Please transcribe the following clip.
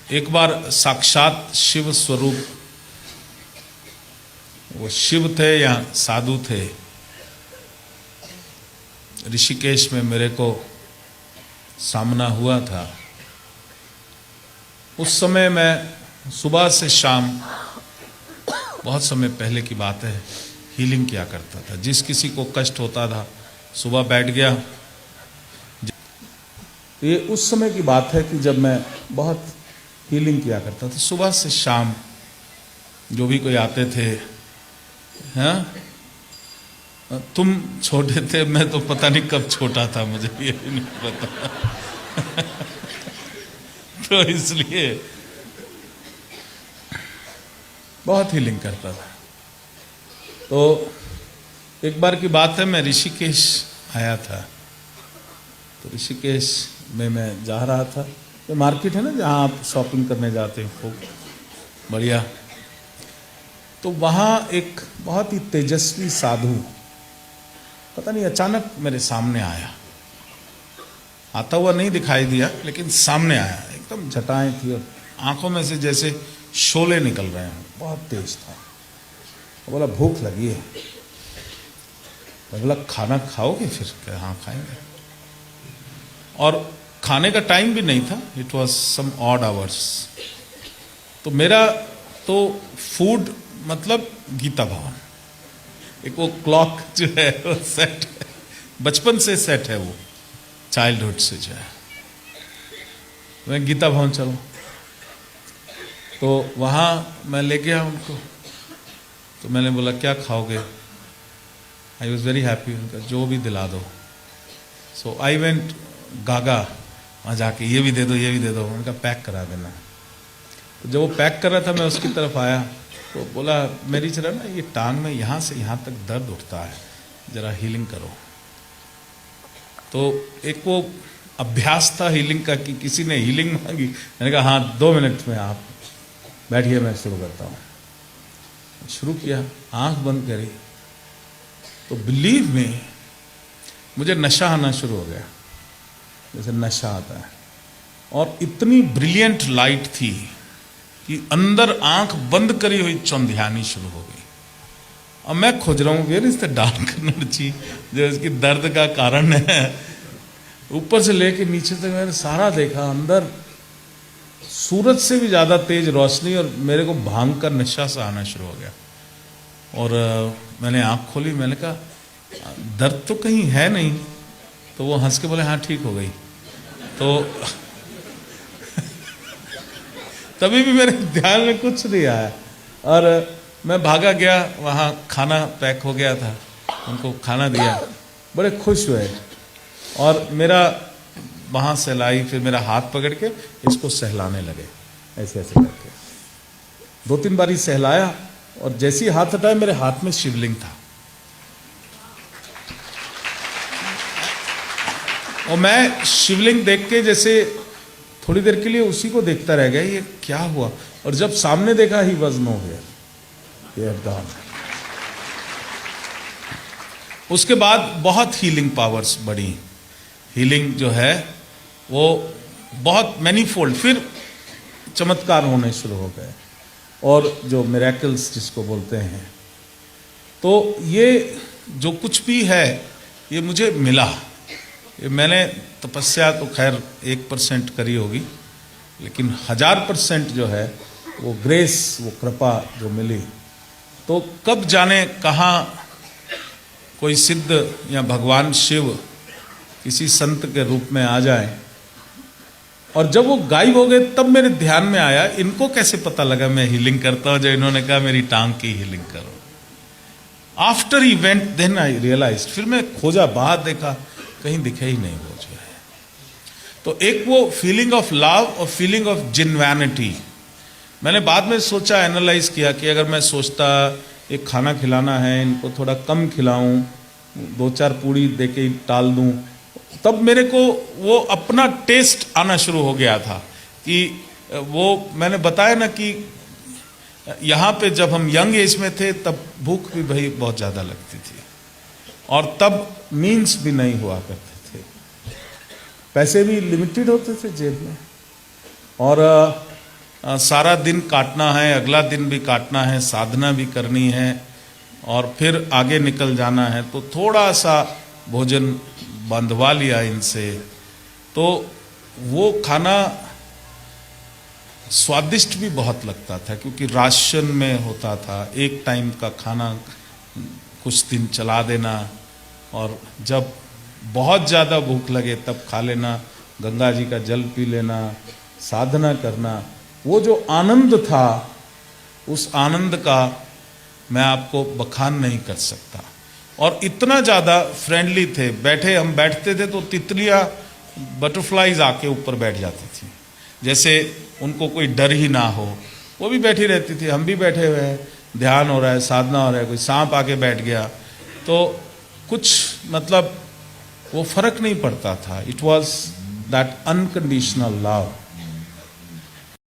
एक बार साक्षात शिव स्वरूप, वो शिव थे या साधु थे, ऋषिकेश में मेरे को सामना हुआ था। उस समय मैं सुबह से शाम, बहुत समय पहले की बात है, हीलिंग किया करता था। जिस किसी को कष्ट होता था सुबह बैठ गया। ये उस समय की बात है कि जब मैं बहुत हीलिंग किया करता था, सुबह से शाम। जो भी कोई आते थे, हाँ तुम छोटे थे, मैं तो पता नहीं कब छोटा था, मुझे ये भी नहीं पता तो इसलिए बहुत हीलिंग करता था। तो एक बार की बात है, मैं ऋषिकेश आया था। तो ऋषिकेश में मैं जा रहा था, ये मार्केट है ना जहाँ आप शॉपिंग करने जाते हैं, खूब बढ़िया। तो वहाँ एक बहुत ही तेजस्वी साधु, पता नहीं अचानक मेरे सामने आया। आता हुआ नहीं दिखाई दिया, लेकिन सामने आया। एकदम जटाएं थी और आंखों में से जैसे शोले निकल रहे हैं, बहुत तेज था। बोला भूख लगी है। बोला खाना खाओगे? फिर क्या? हाँ खाएंगे। और खाने का टाइम भी नहीं था, it was some odd hours. तो मेरा तो फूड मतलब गीता भवन, एक वो क्लॉक जो है वो सेट है, बचपन से सेट है, वो चाइल्डहुड से जो है। मैं गीता भवन चलूं, तो वहाँ मैं ले गया उनको। तो मैंने बोला क्या खाओगे? आई वॉज वेरी हैप्पी, उनका जो भी दिला दो। सो आई वेंट गागा, वहाँ जाके ये भी दे दो, ये भी दे दो, उनका पैक करा देना। तो जब वो पैक कर रहा था, मैं उसकी तरफ आया तो बोला मेरी जरा ना ये टांग में यहाँ से यहाँ तक दर्द उठता है, जरा हीलिंग करो। तो एक वो अभ्यास था हीलिंग का कि किसी ने हीलिंग मांगी। मैंने कहा हाँ 2 मिनट में आप बैठिए, मैं शुरू करता हूँ। शुरू किया, आंख बंद करी तो बिलीव में मुझे नशा आना शुरू हो गया, जैसे नशा आता है। और इतनी ब्रिलियंट लाइट थी कि अंदर आंख बंद करी हुई चौंधियानी शुरू हो गई। अब मैं खोज रहा हूँ where is the dark energy जो इसकी दर्द का कारण है। ऊपर से लेके नीचे तक मैंने सारा देखा, अंदर सूरज से भी ज्यादा तेज रोशनी, और मेरे को भांग का नशा सा आना शुरू हो गया। और मैंने आंख खोली, मैंने कहा दर्द तो कहीं है नहीं। तो वो हंस के बोले हाँ ठीक हो गई। तो तभी भी मेरे ध्यान में कुछ नहीं आया और मैं भागा गया। वहाँ खाना पैक हो गया था, उनको खाना दिया, बड़े खुश हुए। और मेरा वहाँ सहलाई, फिर मेरा हाथ पकड़ के इसको सहलाने लगे, ऐसे ऐसे करके 2-3 बारी सहलाया। और जैसे ही हाथ हटाया, मेरे हाथ में शिवलिंग था। और मैं शिवलिंग देख के जैसे थोड़ी देर के लिए उसी को देखता रह गया, ये क्या हुआ। और जब सामने देखा, he was nowhere, gone. उसके बाद बहुत हीलिंग पावर्स बढ़ी। हीलिंग जो है वो बहुत मैनीफोल्ड, फिर चमत्कार होने शुरू हो गए, और जो मिरेकल्स जिसको बोलते हैं। तो ये जो कुछ भी है ये मुझे मिला। ये मैंने तपस्या तो खैर 1% करी होगी, लेकिन 1000% जो है वो ग्रेस, वो कृपा जो मिली। तो कब जाने कहाँ कोई सिद्ध या भगवान शिव किसी संत के रूप में आ जाए। और जब वो गायब हो गए, तब मेरे ध्यान में आया इनको कैसे पता लगा मैं हीलिंग करता हूं, जब इन्होंने कहा मेरी टांग की हीलिंग करो। After event then I realized. फिर मैं खोजा, बाहर देखा, कहीं दिखे ही नहीं वो जो है। तो एक वो फीलिंग ऑफ लव और फीलिंग ऑफ जेन्युइनिटी, मैंने बाद में सोचा, एनालाइज किया कि अगर मैं सोचता एक खाना खिलाना है, इनको थोड़ा कम खिलाऊं, 2-4 पूड़ी देके टाल दूं, तब मेरे को वो अपना टेस्ट आना शुरू हो गया था। कि वो मैंने बताया ना कि यहाँ पे जब हम यंग एज में थे, तब भूख भी भाई बहुत ज़्यादा लगती थी, और तब मीन्स भी नहीं हुआ करते थे, पैसे भी लिमिटेड होते थे जेब में। और सारा दिन काटना है, अगला दिन भी काटना है, साधना भी करनी है और फिर आगे निकल जाना है, तो थोड़ा सा भोजन बंधवा लिया इनसे। तो वो खाना स्वादिष्ट भी बहुत लगता था, क्योंकि राशन में होता था, एक टाइम का खाना कुछ दिन चला देना, और जब बहुत ज़्यादा भूख लगे तब खा लेना, गंगा जी का जल पी लेना, साधना करना। वो जो आनंद था, उस आनंद का मैं आपको बखान नहीं कर सकता। और इतना ज़्यादा फ्रेंडली थे, हम बैठते थे तो तितलियाँ, बटरफ्लाइज आके ऊपर बैठ जाती थी, जैसे उनको कोई डर ही ना हो। वो भी बैठी रहती थी, हम भी बैठे हुए हैं, ध्यान हो रहा है, साधना हो रहा है, कोई सांप आके बैठ गया तो कुछ मतलब वो फर्क नहीं पड़ता था। It was that unconditional love.